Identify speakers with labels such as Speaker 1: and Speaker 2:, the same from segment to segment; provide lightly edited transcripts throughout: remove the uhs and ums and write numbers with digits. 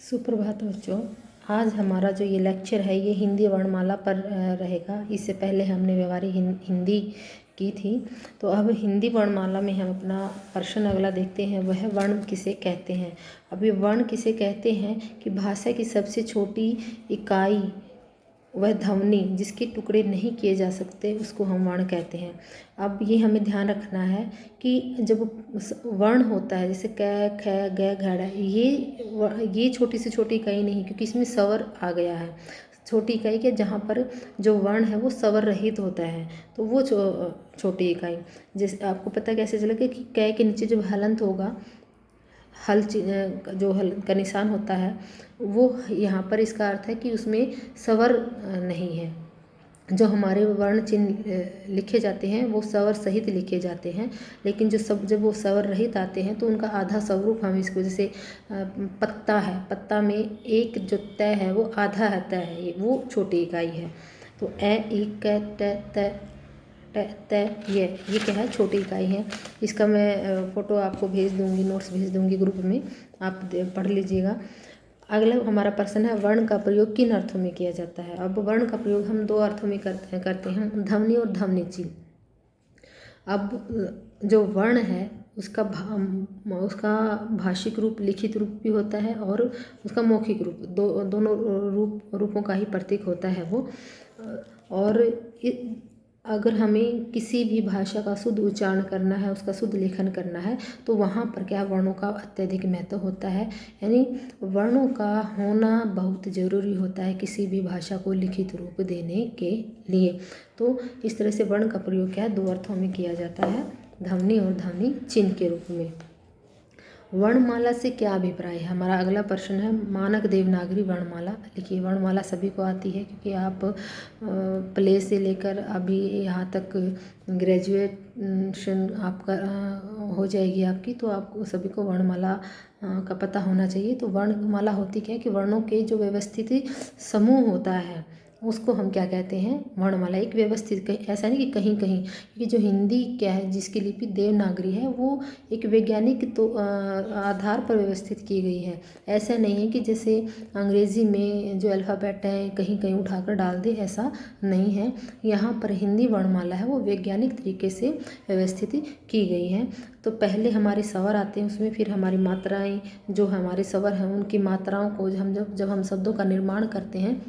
Speaker 1: सुप्रभात बच्चों। आज हमारा जो ये लेक्चर है ये हिंदी वर्णमाला पर रहेगा। इससे पहले हमने व्यवहारिक हिंदी की थी। तो अब हिंदी वर्णमाला में हम अपना प्रश्न अगला देखते हैं, वह वर्ण किसे कहते हैं। अब ये वर्ण किसे कहते हैं कि भाषा की सबसे छोटी इकाई वह ध्वनि जिसके टुकड़े नहीं किए जा सकते उसको हम वर्ण कहते हैं। अब ये हमें ध्यान रखना है कि जब वर्ण होता है जैसे क ख ग घ ये छोटी से छोटी इकाई नहीं, क्योंकि इसमें स्वर आ गया है। छोटी इकाई के जहाँ पर जो वर्ण है वो स्वर रहित होता है, तो वो छोटी इकाई। जैसे आपको पता कैसे चलेगा कि क के नीचे जब हलंत होगा, जो हल का निशान होता है वो यहाँ पर इसका अर्थ है कि उसमें स्वर नहीं है। जो हमारे वर्ण चिन्ह लिखे जाते हैं वो स्वर सहित लिखे जाते हैं, लेकिन जब वो स्वर रहित आते हैं तो उनका आधा स्वरूप हम इसको, जैसे पत्ता है, पत्ता में एक जो तय है वो आधा है, तय है, वो छोटी इकाई है। तो ए एक त ये क्या है, छोटी इकाई है। इसका मैं फ़ोटो आपको भेज दूंगी, नोट्स भेज दूंगी ग्रुप में, आप पढ़ लीजिएगा। अगला हमारा प्रश्न है, वर्ण का प्रयोग किन अर्थों में किया जाता है। अब वर्ण का प्रयोग हम दो अर्थों में करते हैं, ध्वनि और ध्वनि चिन्ह। अब जो वर्ण है उसका भाषिक रूप, लिखित रूप भी होता है और उसका मौखिक रूप, दोनों रूपों का ही प्रतीक होता है वो। और अगर हमें किसी भी भाषा का शुद्ध उच्चारण करना है, उसका शुद्ध लेखन करना है, तो वहाँ पर क्या वर्णों का अत्यधिक महत्व होता है। यानी वर्णों का होना बहुत ज़रूरी होता है किसी भी भाषा को लिखित रूप देने के लिए। तो इस तरह से वर्ण का प्रयोग क्या है, दो अर्थों में किया जाता है, ध्वनि और ध्वनि चिन्ह के रूप में। वर्णमाला से क्या अभिप्राय है, हमारा अगला प्रश्न है। मानक देवनागरी वर्णमाला लिखिए। वर्णमाला सभी को आती है, क्योंकि आप प्ले से लेकर अभी यहाँ तक ग्रेजुएशन आपका हो जाएगी आपकी, तो आपको सभी को वर्णमाला का पता होना चाहिए। तो वर्णमाला होती क्या है कि वर्णों के जो व्यवस्थित समूह होता है उसको हम क्या कहते हैं, वर्णमाला। एक व्यवस्थित, ऐसा नहीं कि कहीं कहीं, क्योंकि जो हिंदी क्या है जिसकी लिपि देवनागरी है वो एक वैज्ञानिक तो आधार पर व्यवस्थित की गई है। ऐसा नहीं है कि जैसे अंग्रेज़ी में जो अल्फ़ाबेट है कहीं कहीं उठाकर डाल दे, ऐसा नहीं है। यहाँ पर हिंदी वर्णमाला है वो वैज्ञानिक तरीके से व्यवस्थित की गई है। तो पहले हमारे स्वर आते हैं उसमें, फिर हमारी मात्राएँ, जो हमारे स्वर हैं उनकी मात्राओं को जब हम शब्दों का निर्माण करते हैं,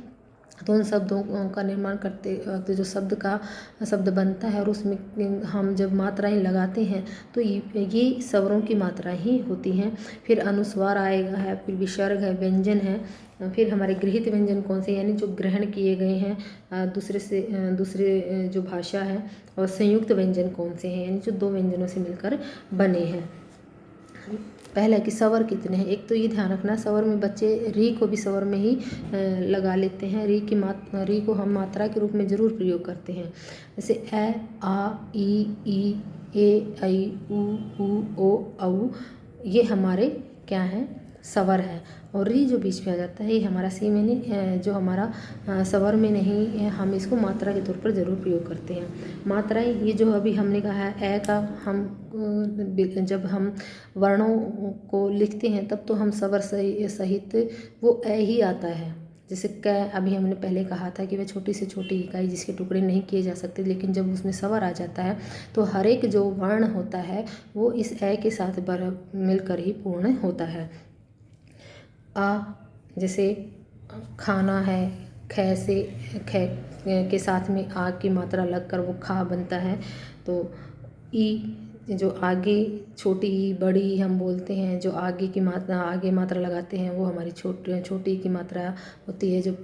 Speaker 1: तो उन शब्दों का निर्माण करते वक्त जो शब्द बनता है और उसमें हम जब मात्राएं लगाते हैं तो ये स्वरों की मात्राएं ही होती हैं। फिर अनुस्वार आएगा है, फिर विसर्ग है, व्यंजन है, फिर हमारे गृहीत व्यंजन कौन से, यानी जो ग्रहण किए गए हैं दूसरे जो भाषा है, और संयुक्त व्यंजन कौन से हैं, यानी जो दो व्यंजनों से मिलकर बने हैं। पहला कि स्वर कितने हैं। एक तो ये ध्यान रखना, स्वर में बच्चे री को भी स्वर में ही लगा लेते हैं। री को हम मात्रा के रूप में ज़रूर प्रयोग करते हैं, जैसे ए, आ, ई, ए, ऐ, उ, ओ, औ, ये हमारे क्या हैं, स्वर है। और री जो बीच में आ जाता है ये हमारा सी में नहीं, जो हमारा स्वर में नहीं है, हम इसको मात्रा के तौर पर ज़रूर प्रयोग करते हैं। मात्राएं ये जो अभी हमने कहा है, ए का हम जब हम वर्णों को लिखते हैं तब तो हम स्वर सहित वो ए ही आता है। जैसे क, अभी हमने पहले कहा था कि वह छोटी से छोटी इकाई जिसके टुकड़े नहीं किए जा सकते, लेकिन जब उसमें स्वर आ जाता है तो हर एक जो वर्ण होता है वो इस ए के साथ मिलकर ही पूर्ण होता है। आ, जैसे खाना है, ख से ख के साथ में आ की मात्रा लगकर वो खा बनता है। तो ई जो आगे छोटी ई, बड़ी ई हम बोलते हैं, जो आगे मात्रा लगाते हैं वो हमारी छोटी की मात्रा होती है। जो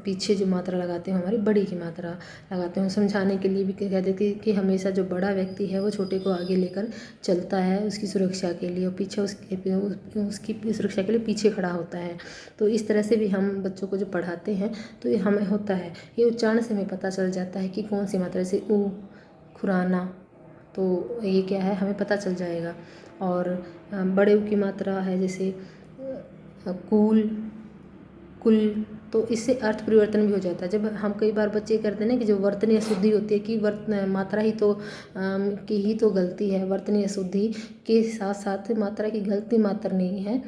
Speaker 1: पीछे जो मात्रा लगाते हैं हमारी बड़ी की मात्रा लगाते हैं। समझाने के लिए भी कह देते हैं कि हमेशा जो बड़ा व्यक्ति है वो छोटे को आगे लेकर चलता है उसकी सुरक्षा के लिए, और पीछे उसकी सुरक्षा के लिए पीछे खड़ा होता है। तो इस तरह से भी हम बच्चों को जो पढ़ाते हैं तो ये हमें होता है, ये उच्चारण से हमें पता चल जाता है कि कौन सी मात्रा, से ऊ, खुराना, तो ये क्या है हमें पता चल जाएगा। और बड़े ऊ की मात्रा है जैसे कुल, तो इससे अर्थ परिवर्तन भी हो जाता है। जब हम कई बार बच्चे करते हैं ना कि जो वर्तनी अशुद्धि होती है कि मात्रा ही तो की ही तो गलती है, वर्तनी अशुद्धि के साथ साथ मात्रा की गलती मात्र नहीं है,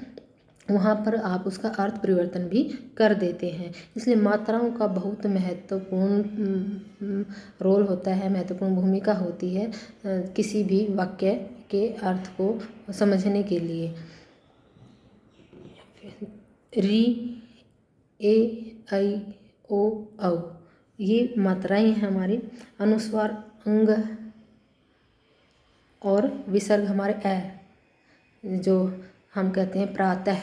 Speaker 1: वहाँ पर आप उसका अर्थ परिवर्तन भी कर देते हैं। इसलिए मात्राओं का बहुत महत्वपूर्ण रोल होता है, महत्वपूर्ण भूमिका होती है किसी भी वाक्य के अर्थ को समझने के लिए। री, ए, ऐ, ओ, औ ये मात्राएं हैं हमारी। अनुस्वार, अंग और विसर्ग हमारे ए, जो हम कहते हैं प्रातः,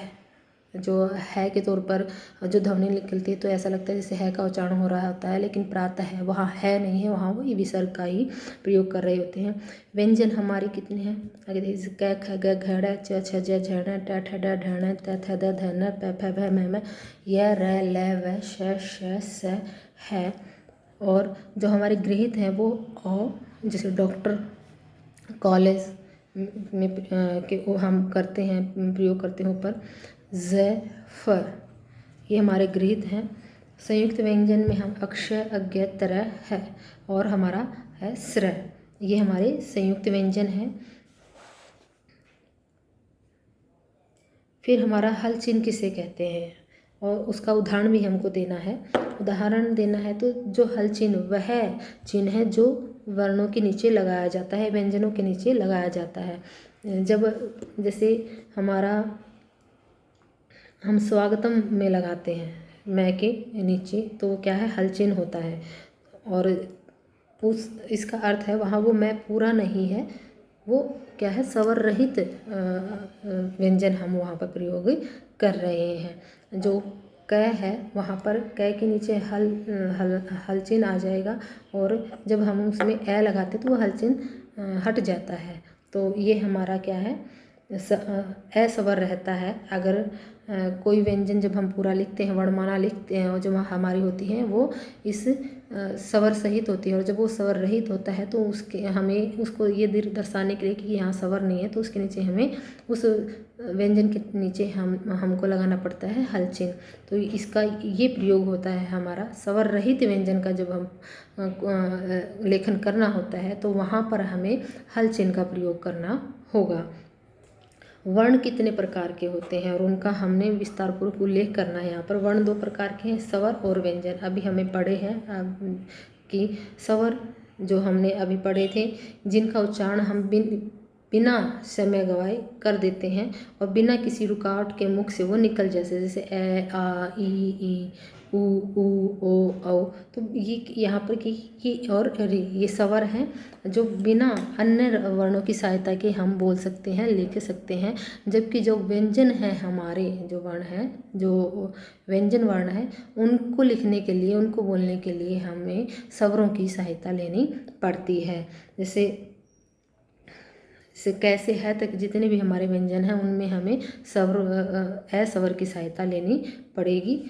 Speaker 1: जो है के तौर पर जो ध्वनि निकलती है तो ऐसा लगता है जैसे है का उच्चारण हो रहा होता है, लेकिन प्रातः है, वहाँ है नहीं है, वहाँ वो विसर्ग का ही प्रयोग कर रहे होते हैं। व्यंजन हमारे कितने हैं आगे देखिए, क, ख, ग, घ, ड़, च, छ, ज, झ, ण, ट, ठ, ड, ढ, ण, त, थ, द, ध, न, प, फ, भ, म, य, र, ल, व, श, स, है। और जो हमारे गृहीत हैं वो औ, जैसे डॉक्टर, कॉलेज में के वो हम करते हैं, प्रयोग करते हैं ऊपर। ज, फ, ये हमारे गृहीत हैं। संयुक्त व्यंजन में हम अक्षय, अज्ञ, तरह है, और हमारा है स्र, ये हमारे संयुक्त व्यंजन हैं। फिर हमारा हल चिन्ह किसे कहते हैं और उसका उदाहरण भी हमको देना है। उदाहरण देना है तो जो हल चिन्ह वह चिन्ह है जो वर्णों के नीचे लगाया जाता है, व्यंजनों के नीचे लगाया जाता है। जब जैसे हमारा हम स्वागतम में लगाते हैं मैं के नीचे, तो वो क्या है, हल चिन्ह होता है। और उस इसका अर्थ है वहाँ वो मैं पूरा नहीं है, वो क्या है, स्वर रहित व्यंजन हम वहाँ पर प्रयोग कर रहे हैं। जो क है वहाँ पर क के नीचे हल चिन्ह आ जाएगा, और जब हम उसमें ए लगाते तो वो हल चिन्ह हट जाता है। तो ये हमारा क्या है, अस्वर रहता है। अगर कोई व्यंजन जब हम पूरा लिखते हैं, वर्णमाला लिखते हैं, और जो हमारी होती है वो इस स्वर सहित होती है, और जब वो स्वर रहित होता है तो उसके हमें उसको ये दर्शाने के लिए कि यहाँ स्वर नहीं है, तो उसके नीचे हमें उस व्यंजन के नीचे हमको लगाना पड़ता है हल चिन्ह। तो इसका ये प्रयोग होता है हमारा स्वर रहित व्यंजन का। जब हम लेखन करना होता है तो वहाँ पर हमें हल चिन्ह का प्रयोग करना होगा। वर्ण कितने प्रकार के होते हैं और उनका हमने विस्तारपूर्वक उल्लेख करना है। यहाँ पर वर्ण दो प्रकार के हैं, स्वर और व्यंजन। अभी हमें पढ़े हैं कि स्वर जो हमने अभी पढ़े थे, जिनका उच्चारण हम बिना समय गवाए कर देते हैं और बिना किसी रुकावट के मुख से वो निकल जैसे ए, आ, ई, उ, ओ, औ। तो ये यहाँ पर कि और रे, ये स्वर हैं जो बिना अन्य वर्णों की सहायता के हम बोल सकते हैं, लिख सकते हैं। जबकि जो व्यंजन है हमारे, जो वर्ण हैं, जो व्यंजन वर्ण है, उनको लिखने के लिए, उनको बोलने के लिए हमें स्वरों की सहायता लेनी पड़ती है। जैसे कैसे है तक जितने भी हमारे व्यंजन हैं उनमें हमें स्वर की सहायता लेनी पड़ेगी,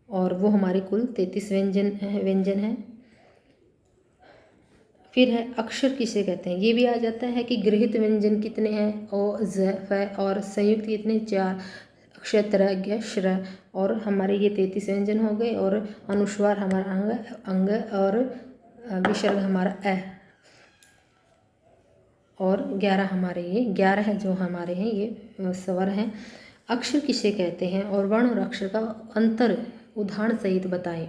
Speaker 1: और वो हमारे कुल 33 व्यंजन हैं। फिर है अक्षर किसे कहते हैं, ये भी आ जाता है कि गृहीत व्यंजन कितने हैं, ओ, ज, फ, और संयुक्त कितने, 4, अक्षर, तरह, ज्ञ, श्र। और हमारे ये 33 व्यंजन हो गए, और अनुस्वार हमारा अंग, और विसर्ग हमारा ए, और 11 हमारे ये 11 है जो हमारे हैं ये स्वर हैं। अक्षर किसे कहते हैं और वर्ण और अक्षर का अंतर उदाहरण सहित बताएं।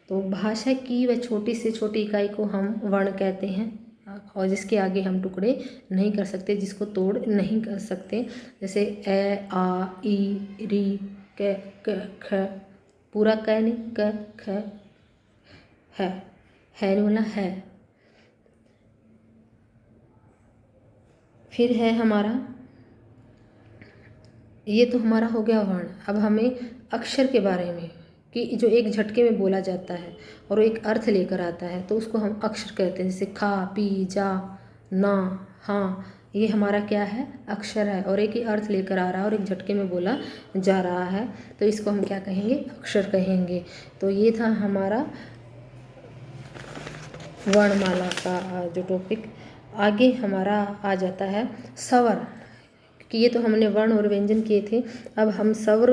Speaker 1: तो भाषा की वह छोटी से छोटी इकाई को हम वर्ण कहते हैं, और जिसके आगे हम टुकड़े नहीं कर सकते, जिसको तोड़ नहीं कर सकते। जैसे ए, आ, ई, री, क, ख, पूरा क नहीं, क, ख, है नहीं बोला है। फिर है हमारा, ये तो हमारा हो गया वर्ण। अब हमें अक्षर के बारे में, कि जो एक झटके में बोला जाता है और एक अर्थ लेकर आता है, तो उसको हम अक्षर कहते हैं। जैसे खा, पी, जा, ना, हाँ, ये हमारा क्या है, अक्षर है, और एक ही अर्थ लेकर आ रहा है और एक झटके में बोला जा रहा है, तो इसको हम क्या कहेंगे, अक्षर कहेंगे। तो ये था हमारा वर्णमाला का जो टॉपिक। आगे हमारा आ जाता है स्वर, कि ये तो हमने वर्ण और व्यंजन किए थे। अब हम स्वर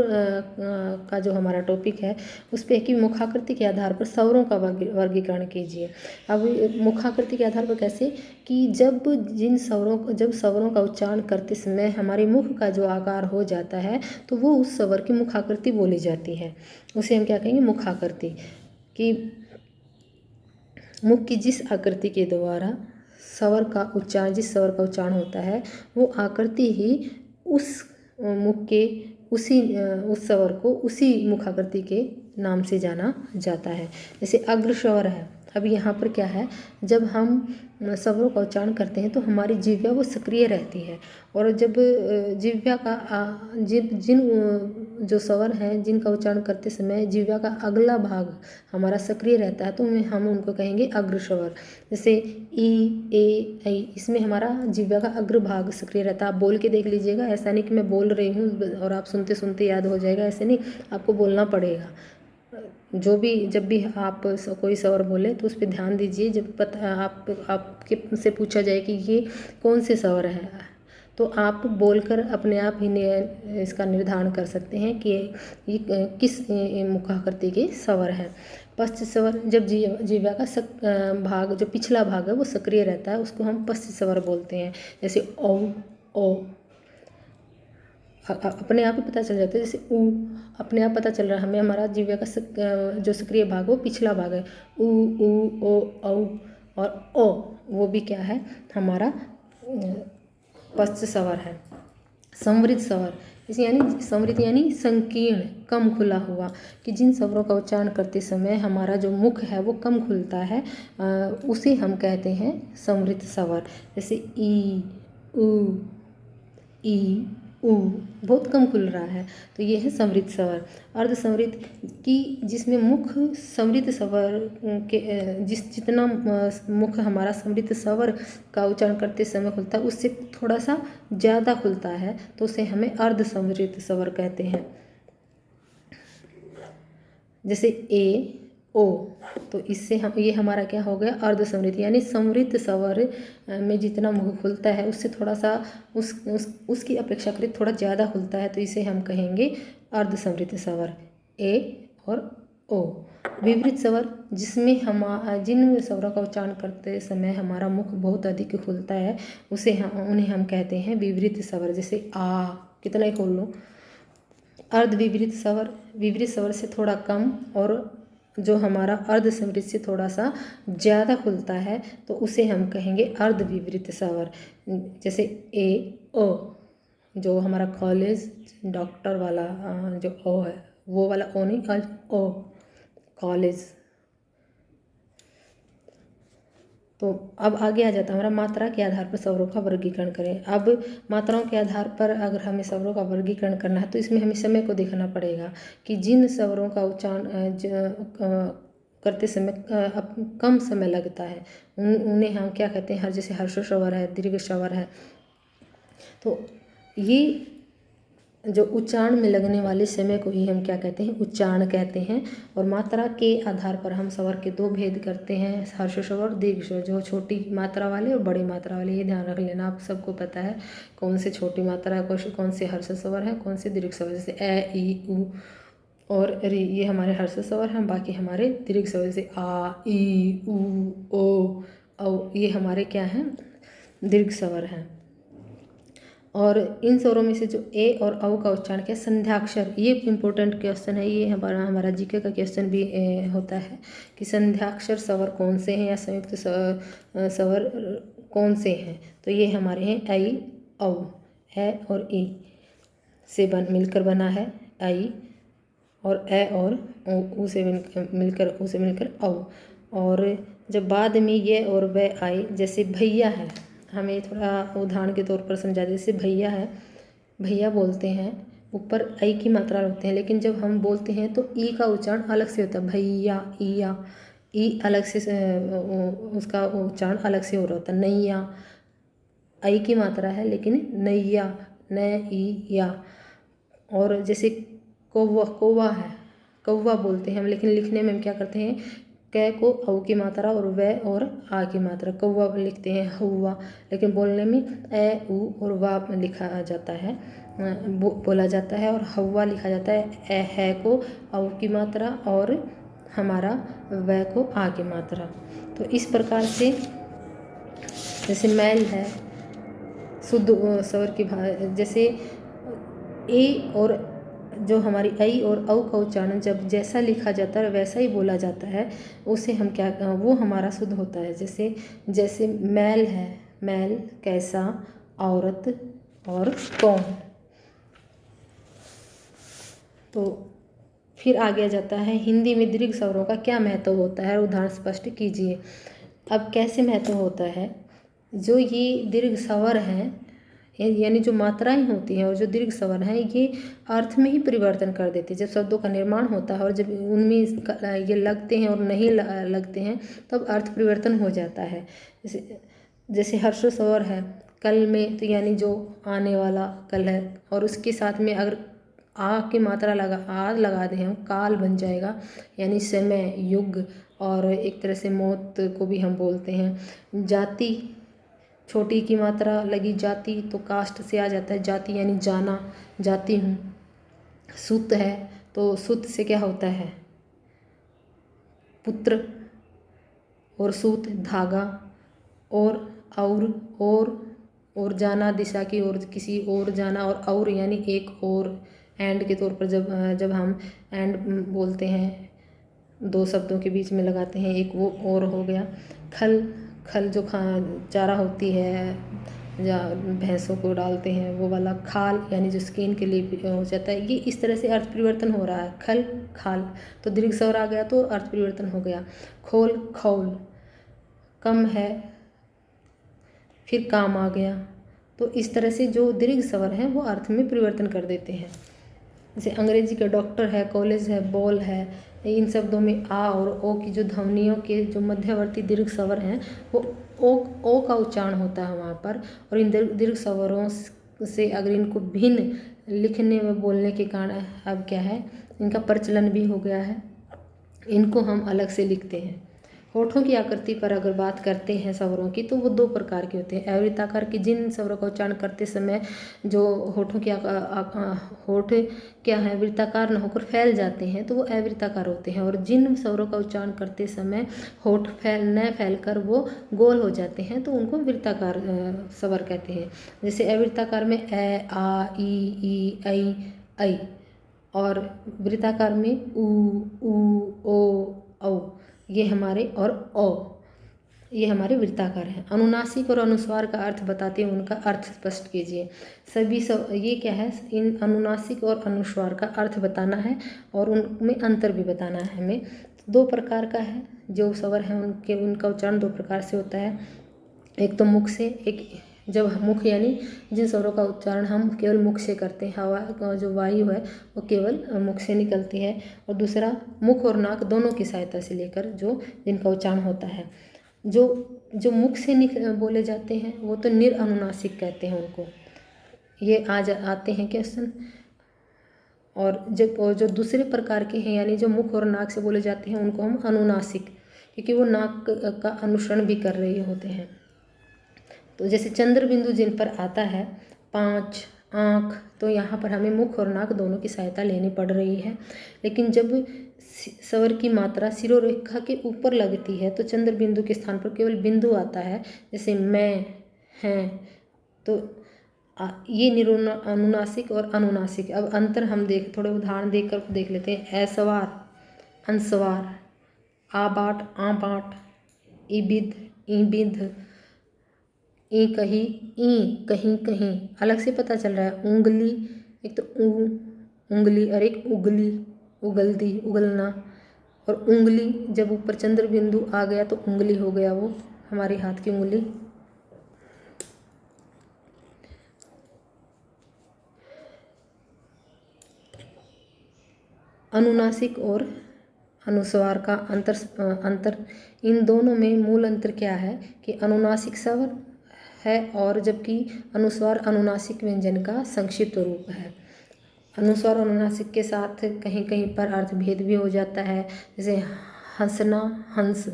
Speaker 1: का जो हमारा टॉपिक है उस पे है कि मुखाकृति के आधार पर स्वरों का वर्गीकरण कीजिए। अब मुखाकृति के आधार पर कैसे कि जब स्वरों का उच्चारण करते समय हमारे मुख का जो आकार हो जाता है तो वो उस स्वर की मुखाकृति बोली जाती है। उसे हम क्या कहेंगे, मुखाकृति। कि मुख की जिस आकृति के द्वारा जिस स्वर का उच्चारण होता है वो आकृति ही उस मुख के उस स्वर को उसी मुखाकृति के नाम से जाना जाता है। जैसे अग्र स्वर है। अब यहाँ पर क्या है, जब हम स्वरों का उच्चारण करते हैं तो हमारी जिह्वा वो सक्रिय रहती है, और जब जिह्वा का जो स्वर हैं जिनका उच्चारण करते समय जिह्वा का अगला भाग हमारा सक्रिय रहता है तो हम उनको कहेंगे अग्र स्वर। जैसे ई, ए, ऐ, इसमें हमारा जिह्वा का अग्र भाग सक्रिय रहता है। आप बोल के देख लीजिएगा, ऐसा नहीं कि मैं बोल रही हूँ और आप सुनते सुनते याद हो जाएगा, ऐसे नहीं, आपको बोलना पड़ेगा। जब भी आप कोई स्वर बोले तो उस पर ध्यान दीजिए। जब आपके से पूछा जाए कि ये कौन से स्वर है तो आप बोलकर अपने आप ही इसका निर्धारण कर सकते हैं कि ये किस मुखाकृति के स्वर है। पश्च स्वर, जब जिह्वा का भाग जो पिछला भाग है वो सक्रिय रहता है उसको हम पश्च स्वर बोलते हैं। जैसे औ, ओ अपने आप ही पता चल जाता है। जैसे ऊ, अपने आप पता चल रहा है हमें, हमारा जिह्वा का जो सक्रिय भाग वो पिछला भाग है। ऊ, ओ, औ, और ओ वो भी क्या है, हमारा पश्च स्वर है। संवृत स्वर, संवृत यानी संकीर्ण, कम खुला हुआ, कि जिन स्वरों का उच्चारण करते समय हमारा जो मुख है वो कम खुलता है उसे हम कहते हैं संवृत स्वर। जैसे ई, उ, ई, उ बहुत कम खुल रहा है तो ये है संवृत स्वर। अर्ध संवृत की जिसमें मुख संवृत स्वर के जितना मुख हमारा संवृत स्वर का उच्चारण करते समय खुलता है उससे थोड़ा सा ज़्यादा खुलता है तो उसे हमें अर्ध संवृत स्वर कहते हैं। जैसे ए, ओ, तो इससे ये हमारा क्या हो गया, अर्ध संवृत, यानी संवृत स्वर में जितना मुख खुलता है उससे थोड़ा सा उसकी अपेक्षाकृत थोड़ा ज़्यादा खुलता है तो इसे हम कहेंगे अर्ध संवृत स्वर। ए और ओ। विवृत स्वर, जिसमें जिन स्वरों का उच्चारण करते समय हमारा मुख बहुत अधिक खुलता है उन्हें हम कहते हैं विवृत स्वर। जैसे आ, कितना ही खोल लो। अर्ध विवृत स्वर, विवृत स्वर से थोड़ा कम और जो हमारा अर्ध संवृत से थोड़ा सा ज़्यादा खुलता है तो उसे हम कहेंगे अर्ध विवृत स्वर। जैसे ए, ओ, जो हमारा कॉलेज डॉक्टर वाला जो ओ है वो वाला ओ नहीं, ओ, कॉलेज। तो अब आगे आ जाता है हमारा मात्रा के आधार पर स्वरों का वर्गीकरण करें। अब मात्राओं के आधार पर अगर हमें स्वरों का वर्गीकरण करना है तो इसमें हमें समय को देखना पड़ेगा कि जिन स्वरों का उच्चारण करते समय कम समय लगता है उन्हें हम क्या कहते हैं, जैसे हर्ष स्वर है, दीर्घ स्वर है। तो ये जो उच्चारण में लगने वाले समय को ही हम क्या कहते हैं, उच्चारण कहते हैं। और मात्रा के आधार पर हम स्वर के दो भेद करते हैं, हर्ष स्वर और दीर्घ स्वर, जो छोटी मात्रा वाले और बड़ी मात्रा वाले। ये ध्यान रख लेना, आप सबको पता है कौन से छोटी मात्रा है, कौन से हर्ष स्वर है, कौन से दीर्घ स्वर। जैसे ए, ई, उ और री, ये हमारे हर्ष स्वर हैं, बाकी हमारे दीर्घ स्वर। जैसे आ, ई, उ, ओ, औ, ये हमारे क्या हैं, दीर्घ स्वर हैं। और इन स्वरों में से जो ए और औ का उच्चारण किया, संध्याक्षर, ये इम्पोर्टेंट क्वेश्चन है, ये हमारा जीके का क्वेश्चन भी होता है कि संध्याक्षर स्वर कौन से हैं या संयुक्त स्वर कौन से हैं। तो ये हमारे हैं ऐ, औ, ए और ई से मिलकर बना है ऐ, और ए और उ से मिलकर औ। और जब बाद में ये और वह आए, जैसे भैया है, हमें थोड़ा उदाहरण के तौर पर समझा। जैसे भैया है, भैया बोलते हैं, ऊपर ऐ की मात्रा होते हैं, लेकिन जब हम बोलते हैं तो ई का उच्चारण अलग से होता है, भैया, ईया, ई अलग से उसका उच्चारण अलग से हो रहा होता है। नैया, ऐ की मात्रा है लेकिन नैया, न, ई, या। और जैसे कौवा है, कौवा बोलते हैं हम, लेकिन लिखने में हम क्या करते हैं, कै को औ की मात्रा और व और आ की मात्रा, कौवा लिखते हैं हौवा, लेकिन बोलने में ए उ और वा लिखा जाता है, बोला जाता है, और हौवा लिखा जाता है। है को औ की मात्रा और हमारा व को आ की मात्रा। तो इस प्रकार से जैसे मैल है शुद्ध स्वर की जैसे ए और जो हमारी ऐ और औ का उच्चारण जब जैसा लिखा जाता है वैसा ही बोला जाता है, उसे हम क्या, वो हमारा शुद्ध होता है। जैसे मैल है, मैल कैसा, औरत और कौन। तो फिर आगे जाता है हिंदी में दीर्घ स्वरों का क्या महत्व होता है, उदाहरण स्पष्ट कीजिए। अब कैसे महत्व होता है, जो ये दीर्घ स्वर हैं यानी जो मात्राएं होती हैं और जो दीर्घ स्वर हैं ये अर्थ में ही परिवर्तन कर देते हैं। जब शब्दों का निर्माण होता है और जब उनमें ये लगते हैं और नहीं लगते हैं तब अर्थ परिवर्तन हो जाता है। जैसे हर्ष स्वर है कल में, तो यानी जो आने वाला कल है, और उसके साथ में अगर आ की मात्रा लगा दें हम, काल बन जाएगा, यानी समय, युग, और एक तरह से मौत को भी हम बोलते हैं। जाति, छोटी की मात्रा लगी जाति तो कास्ट से आ जाता है जाति, यानी जाना, जाती हूँ। सूत है तो सूत से क्या होता है, पुत्र, और सूत धागा, और जाना दिशा की ओर, किसी और जाना, और यानी एक और, एंड के तौर पर जब हम एंड बोलते हैं, दो शब्दों के बीच में लगाते हैं एक, वो और हो गया। खल जो चारा होती है या भैंसों को डालते हैं वो वाला, खाल यानी जो स्किन के लिए हो जाता है। ये इस तरह से अर्थ परिवर्तन हो रहा है। खल खाल तो दीर्घ स्वर आ गया तो अर्थ परिवर्तन हो गया। खोल खौल, कम है फिर काम आ गया। तो इस तरह से जो दीर्घ स्वर हैं वो अर्थ में परिवर्तन कर देते हैं। जैसे अंग्रेजी का डॉक्टर है, कॉलेज है, बॉल है, इन शब्दों में आ और ओ की जो ध्वनियों के जो मध्यवर्ती दीर्घ स्वर हैं वो ओ का उच्चारण होता है वहाँ पर। और इन दीर्घ स्वरों से अगर इनको भिन्न लिखने व बोलने के कारण अब क्या है, इनका प्रचलन भी हो गया है, इनको हम अलग से लिखते हैं। होठों की आकृति पर अगर बात करते हैं स्वरों की तो वो दो प्रकार के होते हैं। अवृत्ताकार की, जिन स्वरों का उच्चारण करते समय जो होठों की होठ क्या है, वृत्ताकार न होकर फैल जाते हैं तो वो अवृत्ताकार होते हैं। और जिन स्वरों का उच्चारण करते समय होठ न फैलकर वो गोल हो जाते हैं तो उनको वृत्ताकार स्वर कहते हैं। जैसे अवृत्ताकार में ए आ ई ऐ, और वृत्ताकार में ऊ ओ औ, ये हमारे, और ओ, ये हमारे वृत्ताकार हैं। अनुनासिक और अनुस्वार का अर्थ बताते हैं, उनका अर्थ स्पष्ट कीजिए। ये क्या है, इन अनुनासिक और अनुस्वार का अर्थ बताना है और उनमें अंतर भी बताना है हमें। दो प्रकार का है जो स्वर हैं उनका उच्चारण दो प्रकार से होता है। एक तो मुख से, एक जब मुख यानी जिन स्वरों का उच्चारण हम केवल मुख से करते हैं, हवा का जो वायु है वो केवल मुख से निकलती है। और दूसरा मुख और नाक दोनों की सहायता से लेकर जिनका उच्चारण होता है। जो मुख से बोले जाते हैं वो तो निरअनुनासिक कहते हैं उनको। ये आते हैं क्वेश्चन। और जो दूसरे प्रकार के हैं यानी जो मुख और नाक से बोले जाते हैं उनको हम अनुनासिक, क्योंकि वो नाक का अनुसरण भी कर रहे होते हैं। तो जैसे चंद्र बिंदु जिन पर आता है 5 आँख, तो यहाँ पर हमें मुख और नाक दोनों की सहायता लेनी पड़ रही है। लेकिन जब स्वर की मात्रा शिरोरेखा के ऊपर लगती है तो चंद्र बिंदु के स्थान पर केवल बिंदु आता है, जैसे मैं, हैं, तो ये अनुनासिक और अनुनासिक। अब अंतर हम थोड़े उदाहरण देख लेते हैं। असवार, अंसवार, आबाट, आबाट, इबिद, ईबिद, ई कहीं कहीं, अलग से पता चल रहा है। उंगली, एक तो उंगली और एक उगली, उगलती, उगलना। और उंगली जब ऊपर चंद्र बिंदु आ गया तो उंगली हो गया वो हमारे हाथ की उंगली। अनुनासिक और अनुस्वार का अंतर इन दोनों में मूल अंतर क्या है कि अनुनासिक स्वर है और जबकि अनुस्वार अनुनासिक व्यंजन का संक्षिप्त रूप है। अनुस्वार अनुनासिक के साथ कहीं कहीं पर अर्थ भेद भी हो जाता है। जैसे हंसना, हंस।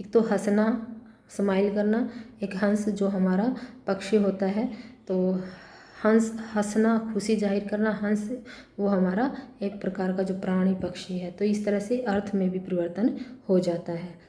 Speaker 1: एक तो हंसना, स्माइल करना, एक हंस जो हमारा पक्षी होता है। तो हंस, हंसना, खुशी जाहिर करना, हंस वो हमारा एक प्रकार का जो प्राणी पक्षी है। तो इस तरह से अर्थ में भी परिवर्तन हो जाता है।